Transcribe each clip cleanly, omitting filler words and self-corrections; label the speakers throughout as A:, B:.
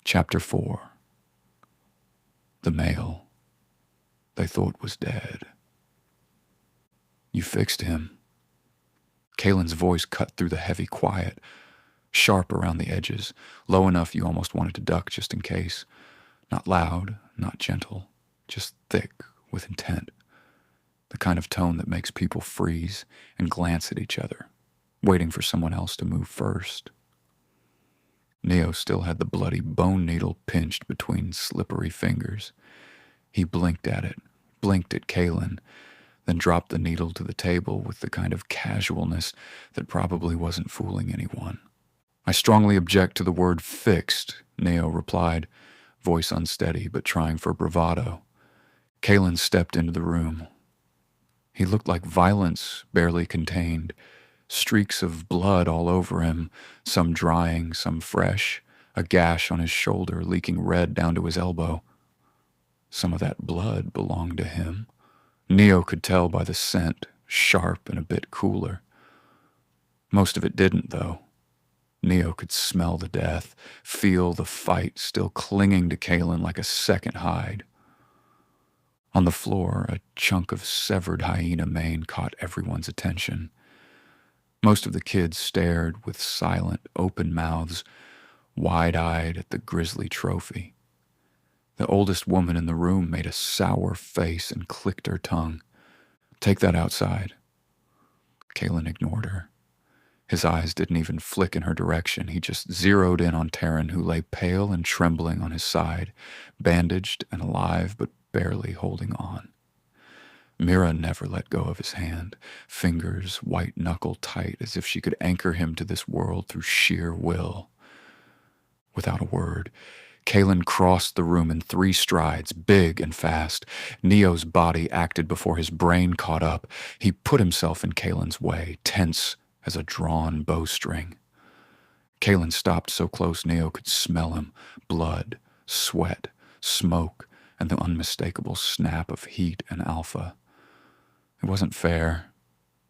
A: Chapter 4. The male they thought was dead. You fixed him. Kaelen's voice cut through the heavy quiet, sharp around the edges, low enough you almost wanted to duck just in case. Not loud, not gentle, just thick with intent. The kind of tone that makes people freeze and glance at each other, waiting for someone else to move first. Neo still had the bloody bone needle pinched between slippery fingers. He blinked at it, blinked at Kaelen, then dropped the needle to the table with the kind of casualness that probably wasn't fooling anyone. I strongly object to the word fixed, Neo replied, voice unsteady but trying for bravado. Kaelen stepped into the room. He looked like violence barely contained, streaks of blood all over him, some drying, some fresh, a gash on his shoulder leaking red down to his elbow. Some of that blood belonged to him. Neo could tell by the scent, sharp and a bit cooler. Most of it didn't, though. Neo could smell the death, feel the fight still clinging to Kaelen like a second hide. On the floor, a chunk of severed hyena mane caught everyone's attention. Most of the kids stared with silent, open mouths, wide-eyed at the grisly trophy. The oldest woman in the room made a sour face and clicked her tongue. "Take that outside." Kaelen ignored her. His eyes didn't even flick in her direction. He just zeroed in on Taryn, who lay pale and trembling on his side, bandaged and alive but barely holding on. Mira never let go of his hand, fingers white-knuckle tight as if she could anchor him to this world through sheer will. Without a word, Kaelen crossed the room in 3 strides, big and fast. Neo's body acted before his brain caught up. He put himself in Kaelen's way, tense as a drawn bowstring. Kaelen stopped so close Neo could smell him, blood, sweat, smoke, and the unmistakable snap of heat and alpha. It wasn't fair.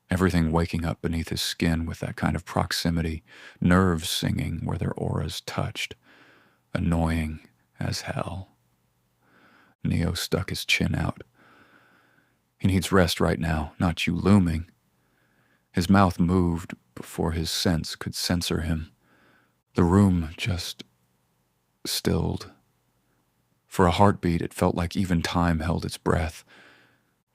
A: Everything waking up beneath his skin with that kind of proximity, nerves singing where their auras touched. Annoying as hell. Neo stuck his chin out. He needs rest right now, not you looming. His mouth moved before his sense could censor him. The room just stilled. For a heartbeat, it felt like even time held its breath.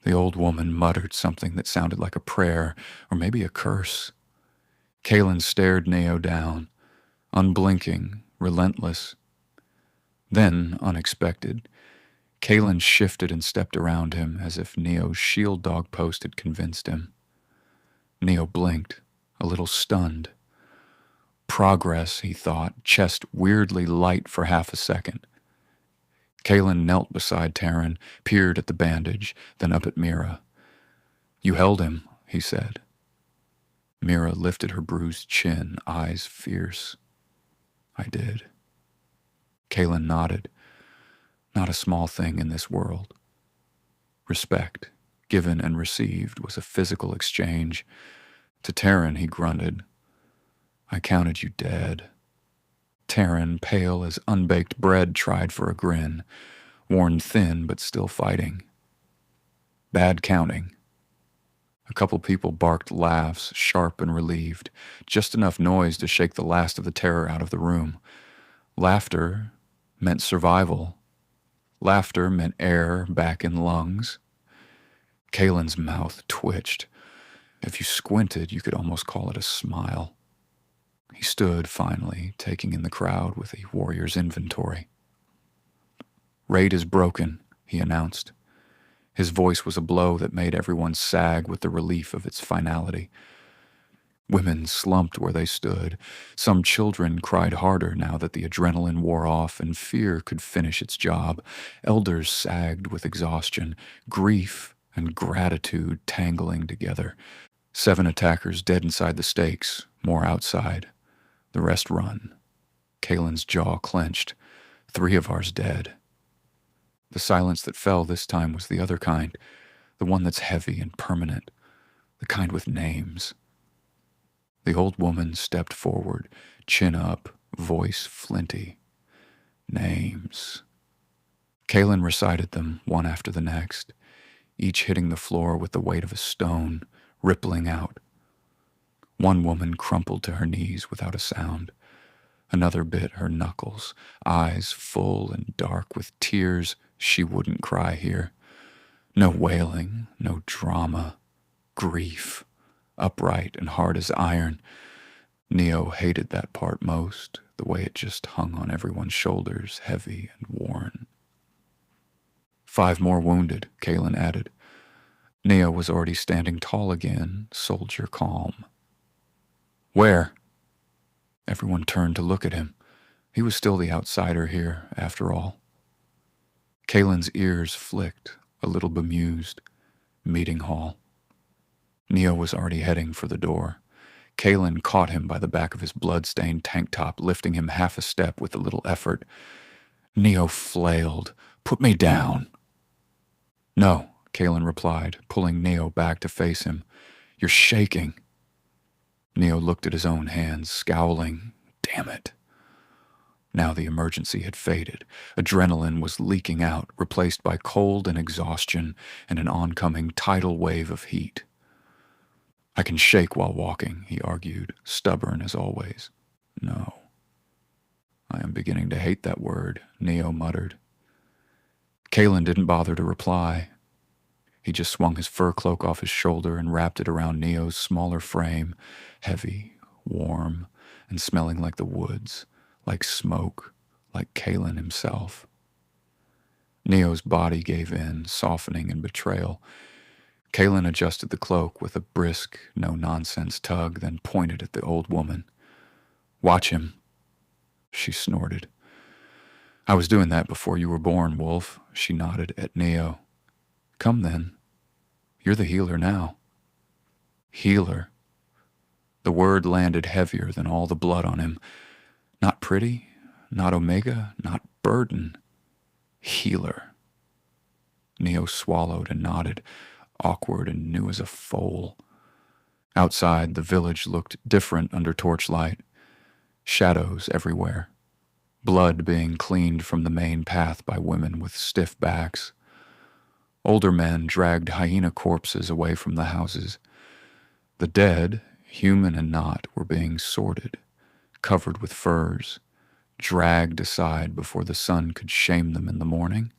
A: The old woman muttered something that sounded like a prayer, or maybe a curse. Kaelen stared Neo down, unblinking, relentless. Then, unexpected, Kaelen shifted and stepped around him as if Neo's shield dog post had convinced him. Neo blinked, a little stunned. Progress, he thought, chest weirdly light for half a second. Kaelen knelt beside Taryn, peered at the bandage, then up at Mira. "You held him," he said. Mira lifted her bruised chin, eyes fierce. "I did." Kaelen nodded. Not a small thing in this world. Respect, given and received, was a physical exchange. To Taryn, he grunted, "I counted you dead." Taryn, pale as unbaked bread, tried for a grin, worn thin but still fighting. Bad counting. A couple people barked laughs, sharp and relieved, just enough noise to shake the last of the terror out of the room. Laughter meant survival. Laughter meant air back in lungs. Kaelen's mouth twitched. If you squinted, you could almost call it a smile. He stood, finally, taking in the crowd with a warrior's inventory. "Raid is broken," he announced. His voice was a blow that made everyone sag with the relief of its finality. Women slumped where they stood. Some children cried harder now that the adrenaline wore off and fear could finish its job. Elders sagged with exhaustion, grief and gratitude tangling together. 7 attackers dead inside the stakes, more outside. The rest run. Kaelen's jaw clenched. 3 of ours dead. The silence that fell this time was the other kind, the one that's heavy and permanent, the kind with names. The old woman stepped forward, chin up, voice flinty. Names. Kaelen recited them one after the next, each hitting the floor with the weight of a stone, rippling out. One woman crumpled to her knees without a sound. Another bit her knuckles, eyes full and dark with tears. She wouldn't cry here. No wailing, no drama, grief, upright and hard as iron. Neo hated that part most, the way it just hung on everyone's shoulders, heavy and worn. 5 more wounded, Kaelen added. Neo was already standing tall again, soldier calm. Where? Everyone turned to look at him. He was still the outsider here, after all. Kaelen's ears flicked, a little bemused. Meeting hall. Neo was already heading for the door. Kaelen caught him by the back of his blood-stained tank top, lifting him half a step with a little effort. Neo flailed. Put me down. No, Kaelen replied, pulling Neo back to face him. You're shaking. Neo looked at his own hands, scowling. Damn it. Now the emergency had faded. Adrenaline was leaking out, replaced by cold and exhaustion and an oncoming tidal wave of heat. I can shake while walking, he argued, stubborn as always. No. I am beginning to hate that word, Neo muttered. Kaelen didn't bother to reply. He just swung his fur cloak off his shoulder and wrapped it around Neo's smaller frame, heavy, warm, and smelling like the woods, like smoke, like Kaelen himself. Neo's body gave in, softening in betrayal. Kaelen adjusted the cloak with a brisk, no-nonsense tug, then pointed at the old woman. Watch him, she snorted. I was doing that before you were born, Wolf, she nodded at Neo. Come then. You're the healer now. Healer. The word landed heavier than all the blood on him. Not pretty, not Omega, not burden. Healer. Neo swallowed and nodded, awkward and new as a foal. Outside, the village looked different under torchlight. Shadows everywhere. Blood being cleaned from the main path by women with stiff backs. Older men dragged hyena corpses away from the houses. The dead, human and not, were being sorted, covered with furs, dragged aside before the sun could shame them in the morning.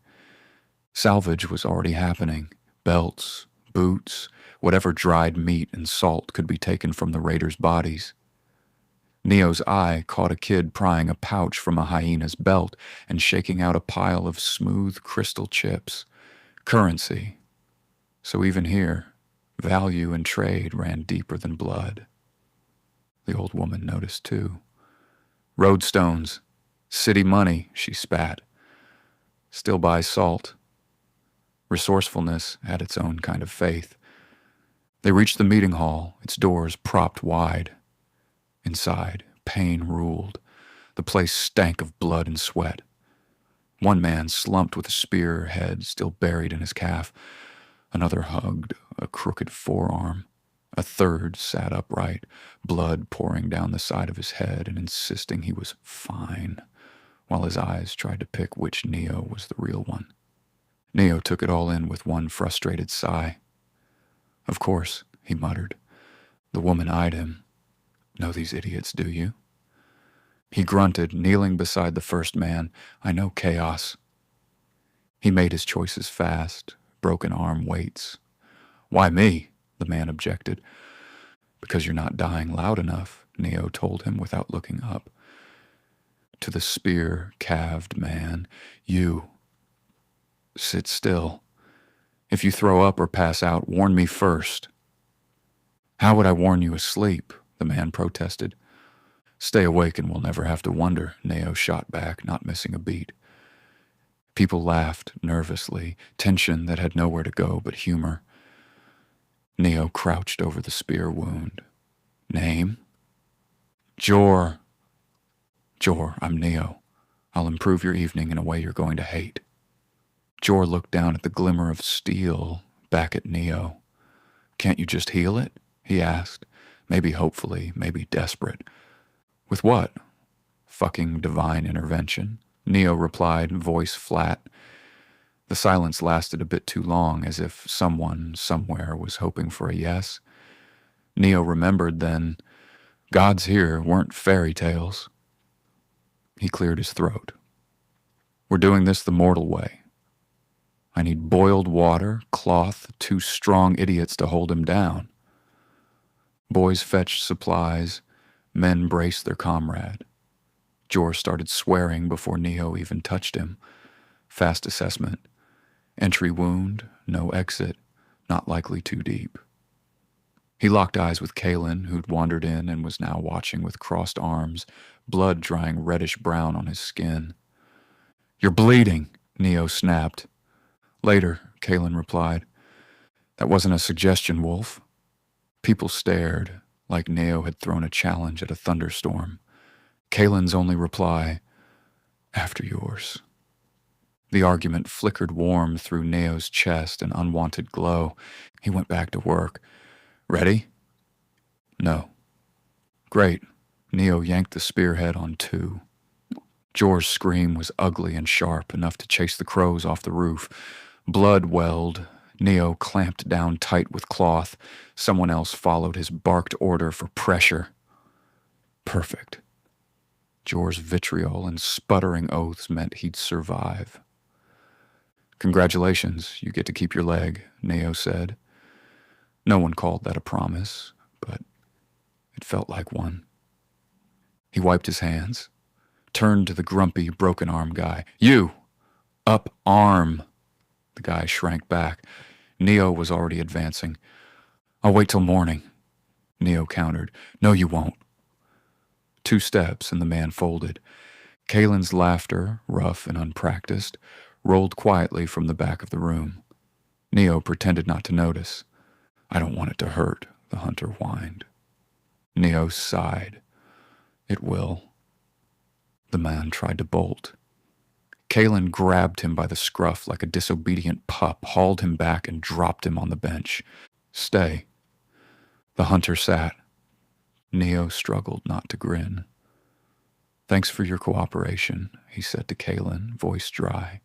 A: Salvage was already happening. Belts, boots, whatever dried meat and salt could be taken from the raiders' bodies. Neo's eye caught a kid prying a pouch from a hyena's belt and shaking out a pile of smooth crystal chips. Currency. So even here, value and trade ran deeper than blood. The old woman noticed too. Roadstones. City money, she spat. Still buys salt. Resourcefulness had its own kind of faith. They reached the meeting hall, its doors propped wide. Inside, pain ruled. The place stank of blood and sweat. One man slumped with a spear head still buried in his calf. Another hugged a crooked forearm. A third sat upright, blood pouring down the side of his head and insisting he was fine, while his eyes tried to pick which Neo was the real one. Neo took it all in with one frustrated sigh. Of course, he muttered. The woman eyed him. Know these idiots, do you? He grunted, kneeling beside the first man. I know chaos. He made his choices fast, broken arm waits. Why me? The man objected. Because you're not dying loud enough, Neo told him without looking up. To the spear-calved man, you. Sit still. If you throw up or pass out, warn me first. How would I warn you asleep? The man protested. Stay awake and we'll never have to wonder, Neo shot back, not missing a beat. People laughed nervously, tension that had nowhere to go but humor. Neo crouched over the spear wound. Name? Jor. Jor, I'm Neo. I'll improve your evening in a way you're going to hate. Jor looked down at the glimmer of steel, back at Neo. Can't you just heal it? He asked, maybe hopefully, maybe desperate. With what? Fucking divine intervention? Neo replied, voice flat. The silence lasted a bit too long, as if someone, somewhere, was hoping for a yes. Neo remembered then, gods here weren't fairy tales. He cleared his throat. We're doing this the mortal way. I need boiled water, cloth, 2 strong idiots to hold him down. Boys fetched supplies, men braced their comrade. Jor started swearing before Neo even touched him. Fast assessment. Entry wound, no exit, not likely too deep. He locked eyes with Kaelen, who'd wandered in and was now watching with crossed arms, blood drying reddish-brown on his skin. You're bleeding, Neo snapped. Later, Kaelen replied. That wasn't a suggestion, Wolf. People stared, like Neo had thrown a challenge at a thunderstorm. Kaelen's only reply, after yours. The argument flickered warm through Neo's chest, an unwanted glow. He went back to work. Ready? No. Great. Neo yanked the spearhead on 2. Jor's scream was ugly and sharp, enough to chase the crows off the roof. Blood welled. Neo clamped down tight with cloth. Someone else followed his barked order for pressure. Perfect. Jor's vitriol and sputtering oaths meant he'd survive. Congratulations, you get to keep your leg, Neo said. No one called that a promise, but it felt like one. He wiped his hands, turned to the grumpy, broken-arm guy. You! Up arm! The guy shrank back. Neo was already advancing. I'll wait till morning, Neo countered. No, you won't. 2 steps, and the man folded. Kaelen's laughter, rough and unpracticed, rolled quietly from the back of the room. Neo pretended not to notice. I don't want it to hurt, the hunter whined. Neo sighed. It will. The man tried to bolt. Kaelen grabbed him by the scruff like a disobedient pup, hauled him back, and dropped him on the bench. Stay. The hunter sat. Neo struggled not to grin. Thanks for your cooperation, he said to Kaelen, voice dry.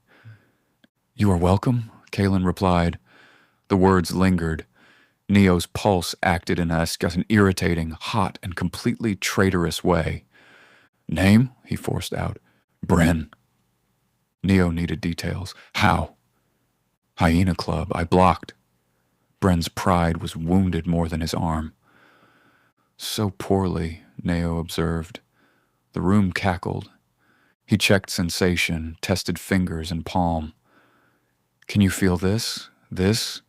A: You are welcome, Kaelen replied. The words lingered. Neo's pulse acted in an irritating, hot, and completely traitorous way. Name? He forced out. Bren. Neo needed details. How? Hyena Club. I blocked. Bren's pride was wounded more than his arm. So poorly, Neo observed. The room cackled. He checked sensation, tested fingers and palm. Can you feel this? This?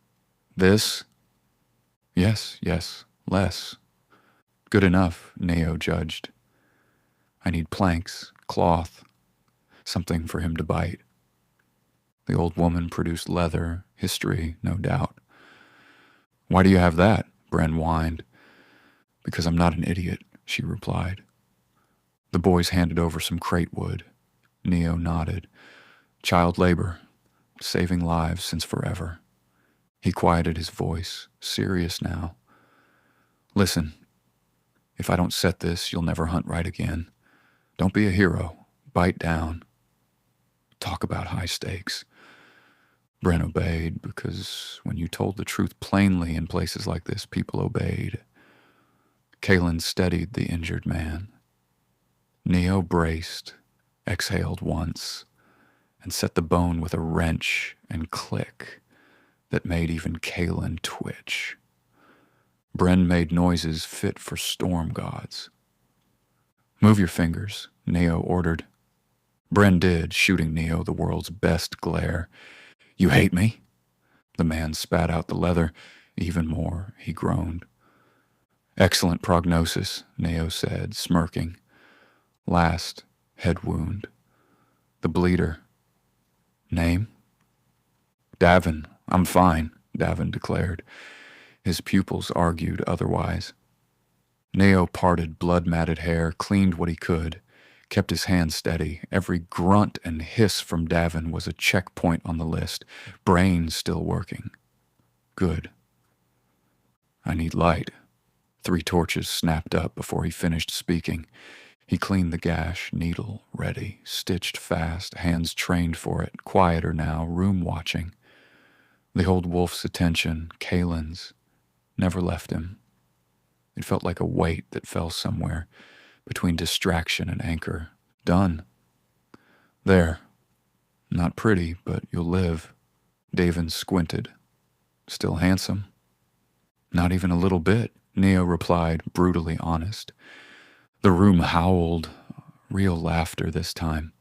A: This? Yes, less. Good enough, Neo judged. I need planks, cloth, something for him to bite. The old woman produced leather, history, no doubt. Why do you have that? Bren whined. Because I'm not an idiot, she replied. The boys handed over some crate wood. Neo nodded. Child labor, saving lives since forever. He quieted his voice, serious now. Listen, if I don't set this, you'll never hunt right again. Don't be a hero. Bite down. Talk about high stakes. Bren obeyed because when you told the truth plainly in places like this, people obeyed. Kaelen steadied the injured man. Neo braced, exhaled once, and set the bone with a wrench and click that made even Kaelen twitch. Bren made noises fit for storm gods. Move your fingers, Neo ordered. Bren did, shooting Neo the world's best glare. You hate me? The man spat out the leather. Even more, he groaned. Excellent prognosis, Neo said, smirking. Last, head wound. The bleeder. Name? Davin. I'm fine, Davin declared. His pupils argued otherwise. Neo parted blood-matted hair, cleaned what he could, kept his hand steady. Every grunt and hiss from Davin was a checkpoint on the list. Brain still working. Good. I need light. 3 torches snapped up before he finished speaking. He cleaned the gash, needle ready, stitched fast, hands trained for it, quieter now, room watching. The old wolf's attention, Kaelen's, never left him. It felt like a weight that fell somewhere between distraction and anchor. Done. There. Not pretty, but you'll live. Davin squinted. Still handsome. Not even a little bit, Neo replied, brutally honest. The room howled, real laughter this time.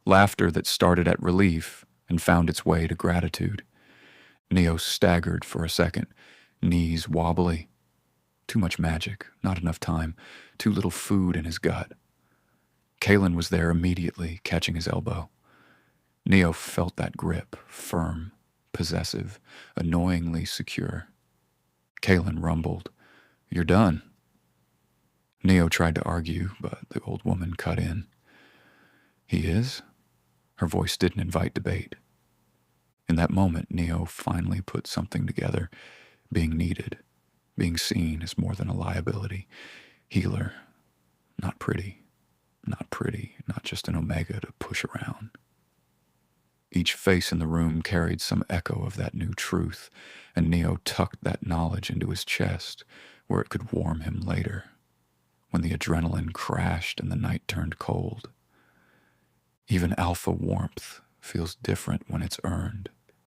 A: Laughter that started at relief and found its way to gratitude. Neo staggered for a second, knees wobbly. Too much magic, not enough time, too little food in his gut. Kaelen was there immediately, catching his elbow. Neo felt that grip, firm, possessive, annoyingly secure. Kaelen rumbled, "You're done." Neo tried to argue, but the old woman cut in. "He is?" Her voice didn't invite debate. In that moment, Neo finally put something together, being needed, being seen as more than a liability. Healer, not pretty, not just an omega to push around. Each face in the room carried some echo of that new truth, and Neo tucked that knowledge into his chest, where it could warm him later, when the adrenaline crashed and the night turned cold. Even alpha warmth feels different when it's earned.